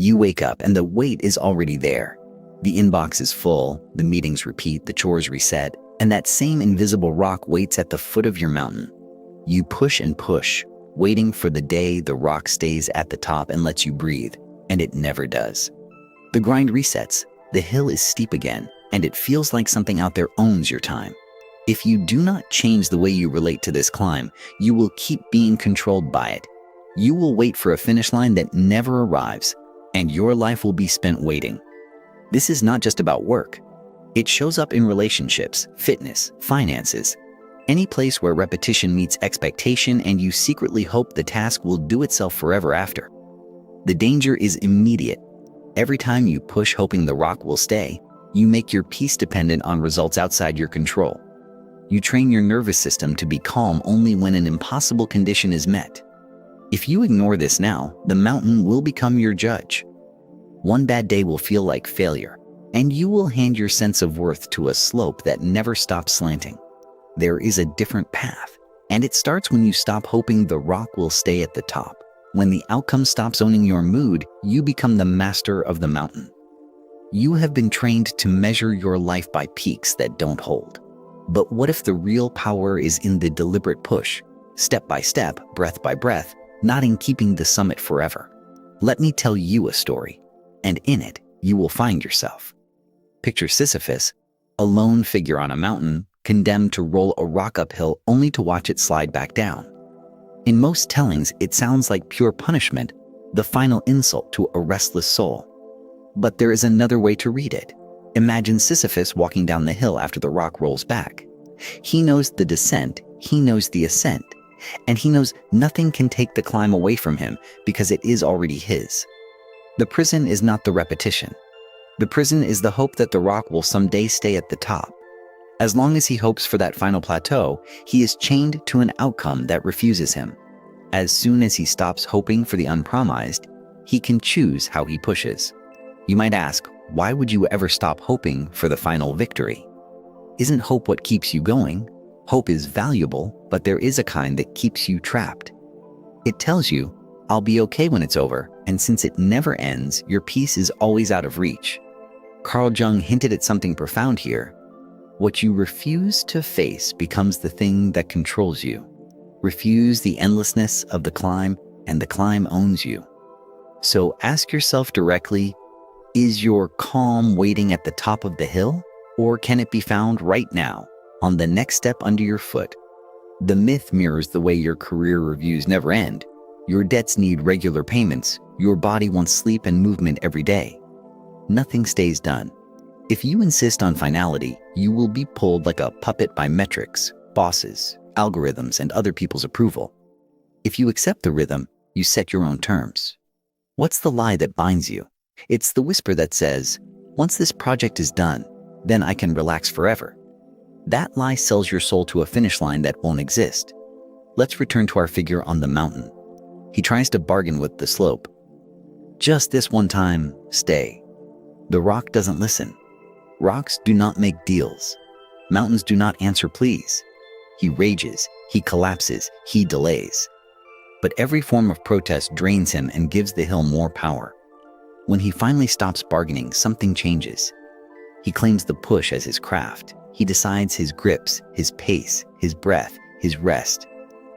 You wake up and the weight is already there. The inbox is full, the meetings repeat, the chores reset, and that same invisible rock waits at the foot of your mountain. You push and push, waiting for the day the rock stays at the top and lets you breathe, and it never does. The grind resets, the hill is steep again, and it feels like something out there owns your time. If you do not change the way you relate to this climb, you will keep being controlled by it. You will wait for a finish line that never arrives, and your life will be spent waiting. This is not just about work. It shows up in relationships, fitness, finances, any place where repetition meets expectation and you secretly hope the task will do itself forever after. The danger is immediate. Every time you push hoping the rock will stay, you make your peace dependent on results outside your control. You train your nervous system to be calm only when an impossible condition is met. If you ignore this now, the mountain will become your judge. One bad day will feel like failure, and you will hand your sense of worth to a slope that never stops slanting. There is a different path, and it starts when you stop hoping the rock will stay at the top. When the outcome stops owning your mood, you become the master of the mountain. You have been trained to measure your life by peaks that don't hold. But what if the real power is in the deliberate push, step by step, breath by breath, not in keeping the summit forever? Let me tell you a story, and in it, you will find yourself. Picture Sisyphus, a lone figure on a mountain, condemned to roll a rock uphill only to watch it slide back down. In most tellings, it sounds like pure punishment, the final insult to a restless soul. But there is another way to read it. Imagine Sisyphus walking down the hill after the rock rolls back. He knows the descent, he knows the ascent, and he knows nothing can take the climb away from him because it is already his. The prison is not the repetition. The prison is the hope that the rock will someday stay at the top. As long as he hopes for that final plateau, he is chained to an outcome that refuses him. As soon as he stops hoping for the unpromised, he can choose how he pushes. You might ask, why would you ever stop hoping for the final victory? Isn't hope what keeps you going? Hope is valuable, but there is a kind that keeps you trapped. It tells you, I'll be okay when it's over, and since it never ends, your peace is always out of reach. Carl Jung hinted at something profound here. What you refuse to face becomes the thing that controls you. Refuse the endlessness of the climb, and the climb owns you. So ask yourself directly, is your calm waiting at the top of the hill, or can it be found right now, on the next step under your foot? The myth mirrors the way your career reviews never end. Your debts need regular payments. Your body wants sleep and movement every day. Nothing stays done. If you insist on finality, you will be pulled like a puppet by metrics, bosses, algorithms, and other people's approval. If you accept the rhythm, you set your own terms. What's the lie that binds you? It's the whisper that says, once this project is done, then I can relax forever. That lie sells your soul to a finish line that won't exist. Let's return to our figure on the mountain. He tries to bargain with the slope. Just this one time, stay. The rock doesn't listen. Rocks do not make deals. Mountains do not answer pleas. He rages, he collapses, he delays. But every form of protest drains him and gives the hill more power. When he finally stops bargaining, something changes. He claims the push as his craft. He decides his grips, his pace, his breath, his rest.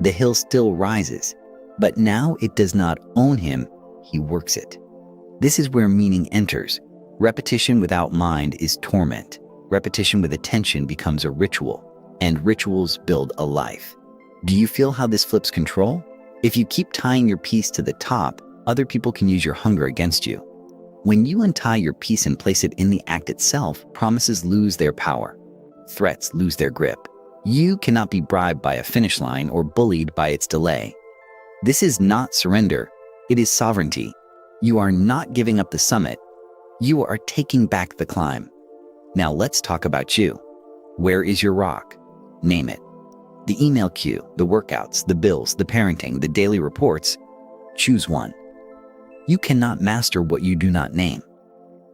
The hill still rises, but now it does not own him, he works it. This is where meaning enters. Repetition without mind is torment. Repetition with attention becomes a ritual, and rituals build a life. Do you feel how this flips control? If you keep tying your peace to the top, other people can use your hunger against you. When you untie your peace and place it in the act itself, promises lose their power. Threats lose their grip. You cannot be bribed by a finish line or bullied by its delay. This is not surrender, it is sovereignty. You are not giving up the summit. You are taking back the climb. Now let's talk about you. Where is your rock? Name it. The email queue, the workouts, the bills, the parenting, the daily reports. Choose one. You cannot master what you do not name.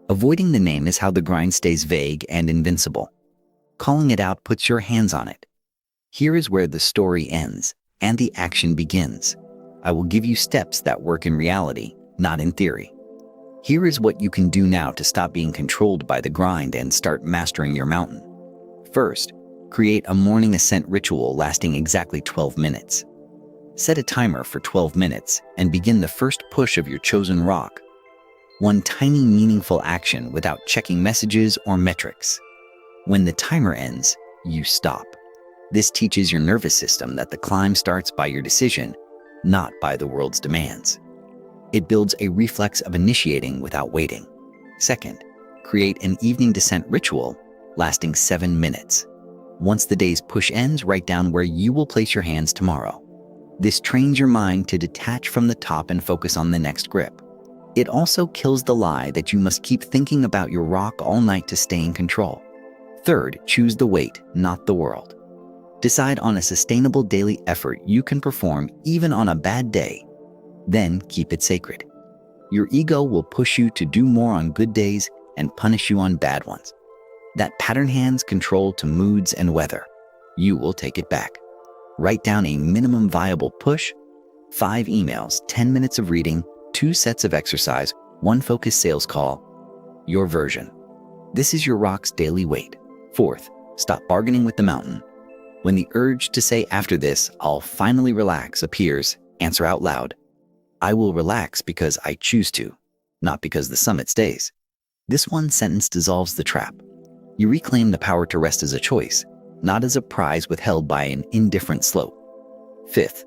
Avoiding the name is how the grind stays vague and invincible. Calling it out puts your hands on it. Here is where the story ends and the action begins. I will give you steps that work in reality, not in theory. Here is what you can do now to stop being controlled by the grind and start mastering your mountain. First, create a morning ascent ritual lasting exactly 12 minutes. Set a timer for 12 minutes and begin the first push of your chosen rock. One tiny meaningful action without checking messages or metrics. When the timer ends, you stop. This teaches your nervous system that the climb starts by your decision, not by the world's demands. It builds a reflex of initiating without waiting. Second, create an evening descent ritual lasting 7 minutes. Once the day's push ends, write down where you will place your hands tomorrow. This trains your mind to detach from the top and focus on the next grip. It also kills the lie that you must keep thinking about your rock all night to stay in control. Third, choose the weight, not the world. Decide on a sustainable daily effort you can perform even on a bad day. Then keep it sacred. Your ego will push you to do more on good days and punish you on bad ones. That pattern hands control to moods and weather. You will take it back. Write down a minimum viable push, 5 emails, 10 minutes of reading, 2 sets of exercise, 1 focused sales call. Your version. This is your rock's daily weight. Fourth, stop bargaining with the mountain. When the urge to say after this, I'll finally relax appears, answer out loud. I will relax because I choose to, not because the summit stays. This one sentence dissolves the trap. You reclaim the power to rest as a choice, not as a prize withheld by an indifferent slope. Fifth,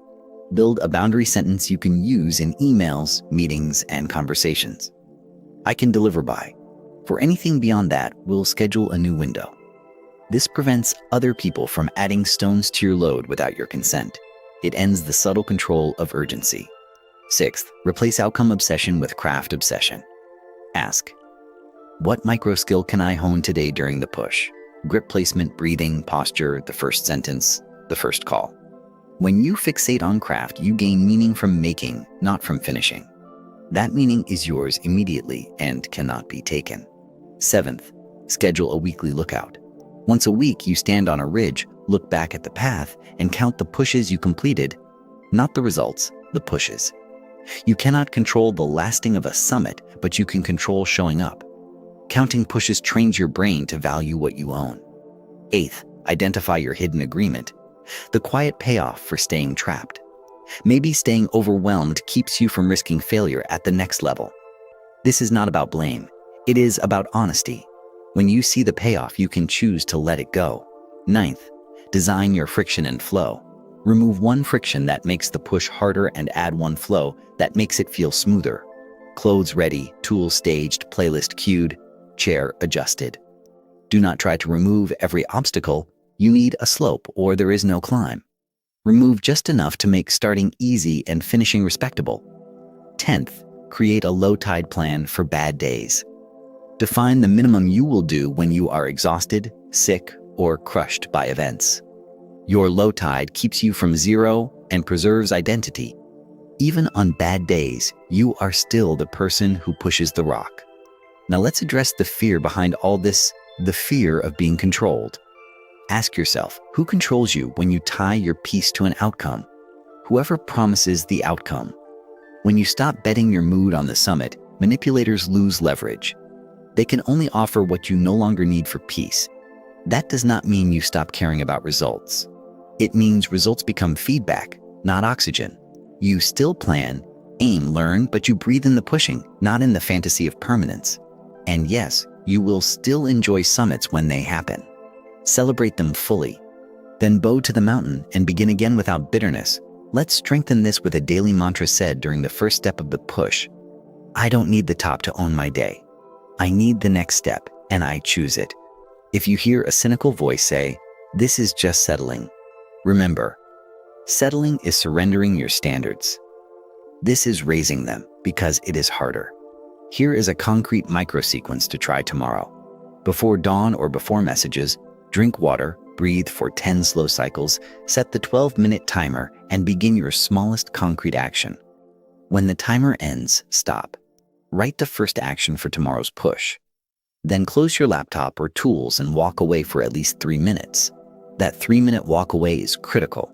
build a boundary sentence you can use in emails, meetings, and conversations. I can deliver by. For anything beyond that, we'll schedule a new window. This prevents other people from adding stones to your load without your consent. It ends the subtle control of urgency. Sixth, replace outcome obsession with craft obsession. Ask, what micro skill can I hone today during the push? Grip placement, breathing, posture, the first sentence, the first call. When you fixate on craft, you gain meaning from making, not from finishing. That meaning is yours immediately and cannot be taken. Seventh, schedule a weekly lookout. Once a week, you stand on a ridge, look back at the path, and count the pushes you completed, not the results, the pushes. You cannot control the lasting of a summit, but you can control showing up. Counting pushes trains your brain to value what you own. Eighth, identify your hidden agreement, the quiet payoff for staying trapped. Maybe staying overwhelmed keeps you from risking failure at the next level. This is not about blame. It is about honesty. When you see the payoff, you can choose to let it go. Ninth, design your friction and flow. Remove one friction that makes the push harder and add one flow that makes it feel smoother. Clothes ready, tools staged, playlist queued, chair adjusted. Do not try to remove every obstacle. You need a slope or there is no climb. Remove just enough to make starting easy and finishing respectable. 10th, create a low tide plan for bad days. Define the minimum you will do when you are exhausted, sick, or crushed by events. Your low tide keeps you from zero and preserves identity. Even on bad days, you are still the person who pushes the rock. Now let's address the fear behind all this, the fear of being controlled. Ask yourself, who controls you when you tie your peace to an outcome? Whoever promises the outcome. When you stop betting your mood on the summit, manipulators lose leverage. They can only offer what you no longer need for peace. That does not mean you stop caring about results. It means results become feedback, not oxygen. You still plan, aim, learn, but you breathe in the pushing, not in the fantasy of permanence. And yes, you will still enjoy summits when they happen. Celebrate them fully. Then bow to the mountain and begin again without bitterness. Let's strengthen this with a daily mantra said during the first step of the push. I don't need the top to own my day. I need the next step, and I choose it. If you hear a cynical voice say, this is just settling, remember, settling is surrendering your standards. This is raising them because it is harder. Here is a concrete micro-sequence to try tomorrow. Before dawn or before messages, drink water, breathe for 10 slow cycles, set the 12-minute timer, and begin your smallest concrete action. When the timer ends, stop. Write the first action for tomorrow's push. Then close your laptop or tools and walk away for at least 3 minutes. That 3-minute walk away is critical.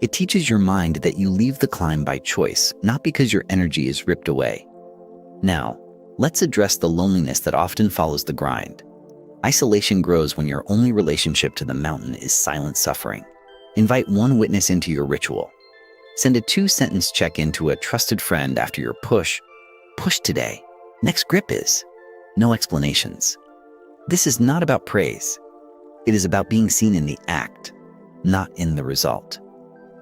It teaches your mind that you leave the climb by choice, not because your energy is ripped away. Now, Let's address the loneliness that often follows the grind. Isolation grows when your only relationship to the mountain is silent suffering. Invite one witness into your ritual. Send a 2-sentence check-in to a trusted friend after your push. Push today. Next grip is. No explanations. This is not about praise. It is about being seen in the act, not in the result.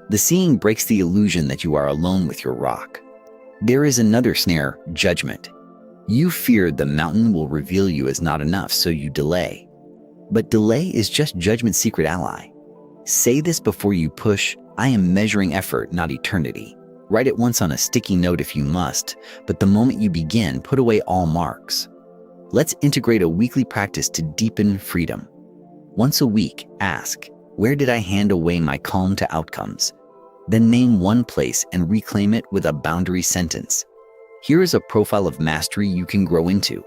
The seeing breaks the illusion that you are alone with your rock. There is another snare, judgment. You feared the mountain will reveal you as not enough, so you delay. But delay is just judgment's secret ally. Say this before you push: I am measuring effort, not eternity. Write it once on a sticky note if you must, but the moment you begin, put away all marks. Let's integrate a weekly practice to deepen freedom. Once a week, ask, where did I hand away my calm to outcomes? Then name one place and reclaim it with a boundary sentence. Here is a profile of mastery you can grow into.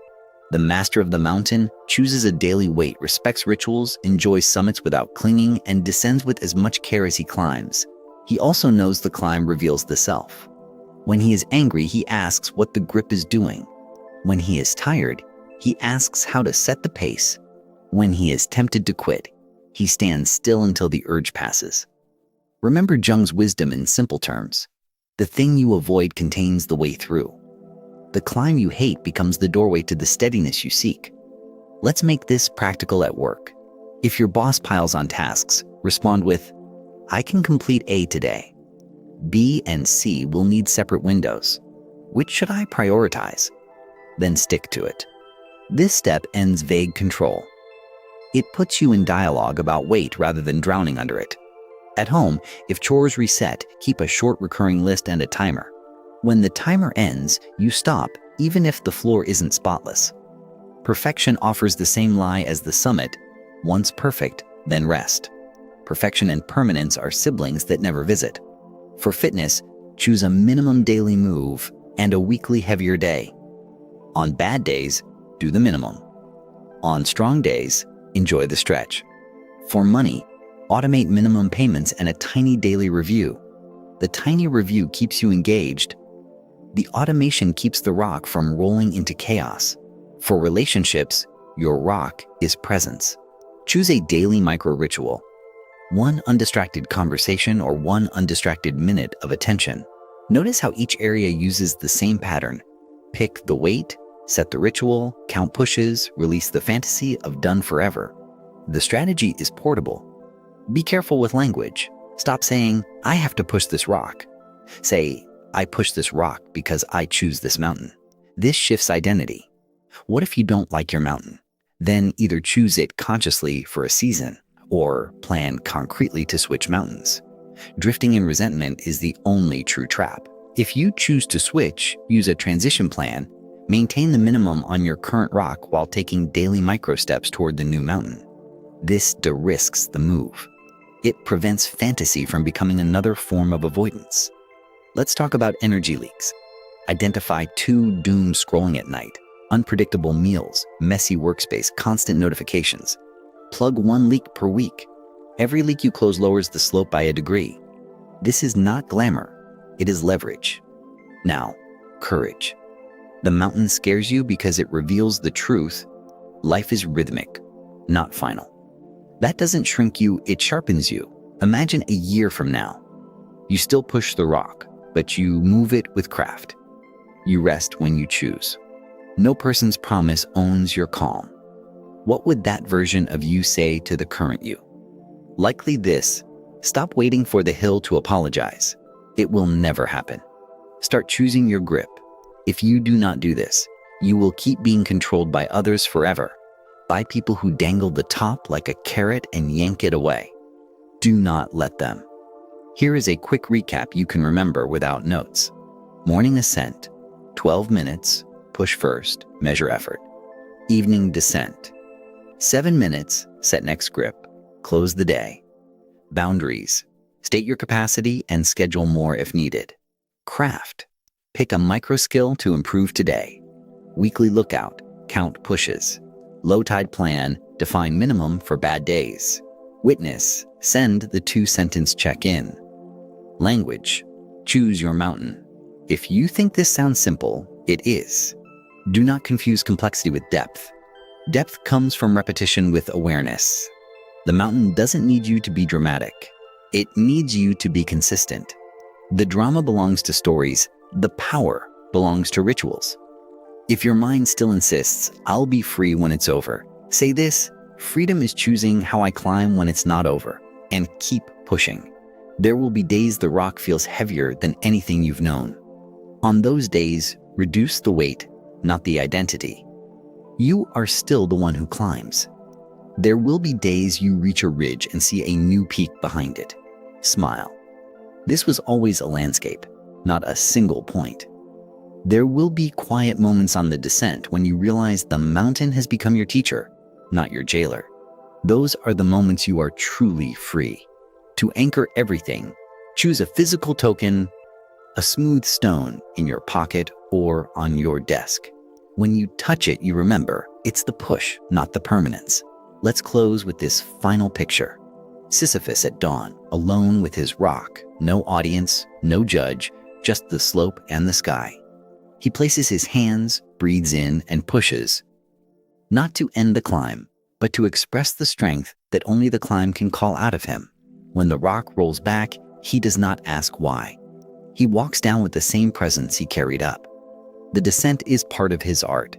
The master of the mountain chooses a daily weight, respects rituals, enjoys summits without clinging, and descends with as much care as he climbs. He also knows the climb reveals the self. When he is angry, he asks what the grip is doing. When he is tired, he asks how to set the pace. When he is tempted to quit, he stands still until the urge passes. Remember Jung's wisdom in simple terms. The thing you avoid contains the way through. The climb you hate becomes the doorway to the steadiness you seek. Let's make this practical at work. If your boss piles on tasks, respond with, I can complete A today. B and C will need separate windows. Which should I prioritize? Then stick to it. This step ends vague control. It puts you in dialogue about weight rather than drowning under it. At home, if chores reset, keep a short recurring list and a timer. When the timer ends, you stop, even if the floor isn't spotless. Perfection offers the same lie as the summit: once perfect, then rest. Perfection and permanence are siblings that never visit. For fitness, choose a minimum daily move and a weekly heavier day. On bad days, do the minimum. On strong days, enjoy the stretch. For money, automate minimum payments and a tiny daily review. The tiny review keeps you engaged. The automation keeps the rock from rolling into chaos. For relationships, your rock is presence. Choose a daily micro ritual. One undistracted conversation or one undistracted minute of attention. Notice how each area uses the same pattern. Pick the weight, set the ritual, count pushes, release the fantasy of done forever. The strategy is portable. Be careful with language. Stop saying, I have to push this rock. Say, I push this rock because I choose this mountain. This shifts identity. What if you don't like your mountain? Then either choose it consciously for a season or plan concretely to switch mountains. Drifting in resentment is the only true trap. If you choose to switch, use a transition plan. Maintain the minimum on your current rock while taking daily micro steps toward the new mountain. This de-risks the move. It prevents fantasy from becoming another form of avoidance. Let's talk about energy leaks. Identify 2 doom scrolling at night, unpredictable meals, messy workspace, constant notifications. Plug 1 leak per week. Every leak you close lowers the slope by a degree. This is not glamour, it is leverage. Now, courage. The mountain scares you because it reveals the truth. Life is rhythmic, not final. That doesn't shrink you, it sharpens you. Imagine a year from now. You still push the rock, but you move it with craft. You rest when you choose. No person's promise owns your calm. What would that version of you say to the current you? Likely this: stop waiting for the hill to apologize. It will never happen. Start choosing your grip. If you do not do this, you will keep being controlled by others forever, by people who dangle the top like a carrot and yank it away. Do not let them. Here is a quick recap you can remember without notes. Morning Ascent, 12 minutes, push first, measure effort. Evening Descent, 7 minutes, set next grip, close the day. Boundaries, state your capacity and schedule more if needed. Craft, pick a micro skill to improve today. Weekly lookout, count pushes. Low tide plan, define minimum for bad days. Witness, send the 2-sentence check-in. Language, choose your mountain. If you think this sounds simple, it is. Do not confuse complexity with depth. Depth comes from repetition with awareness. The mountain doesn't need you to be dramatic. It needs you to be consistent. The drama belongs to stories. The power belongs to rituals. If your mind still insists, "I'll be free when it's over," say this: freedom is choosing how I climb when it's not over, and keep pushing. There will be days the rock feels heavier than anything you've known. On those days, reduce the weight, not the identity. You are still the one who climbs. There will be days you reach a ridge and see a new peak behind it. Smile. This was always a landscape, not a single point. There will be quiet moments on the descent when you realize the mountain has become your teacher, not your jailer. Those are the moments you are truly free. To anchor everything, choose a physical token, a smooth stone in your pocket or on your desk. When you touch it, you remember it's the push, not the permanence. Let's close with this final picture. Sisyphus at dawn, alone with his rock, no audience, no judge, just the slope and the sky. He places his hands, breathes in, and pushes, not to end the climb, but to express the strength that only the climb can call out of him. When the rock rolls back, he does not ask why. He walks down with the same presence he carried up. The descent is part of his art,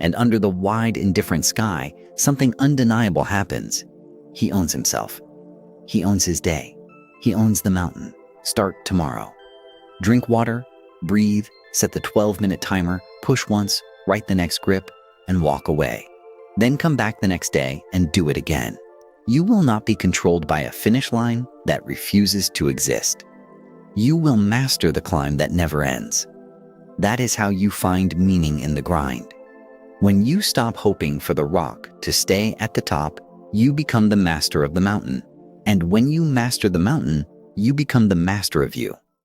and under the wide, indifferent sky, something undeniable happens. He owns himself. He owns his day. He owns the mountain. Start tomorrow. Drink water, breathe, set the 12-minute timer, push once, write the next grip, and walk away. Then come back the next day and do it again. You will not be controlled by a finish line that refuses to exist. You will master the climb that never ends. That is how you find meaning in the grind. When you stop hoping for the rock to stay at the top, you become the master of the mountain. And when you master the mountain, you become the master of you.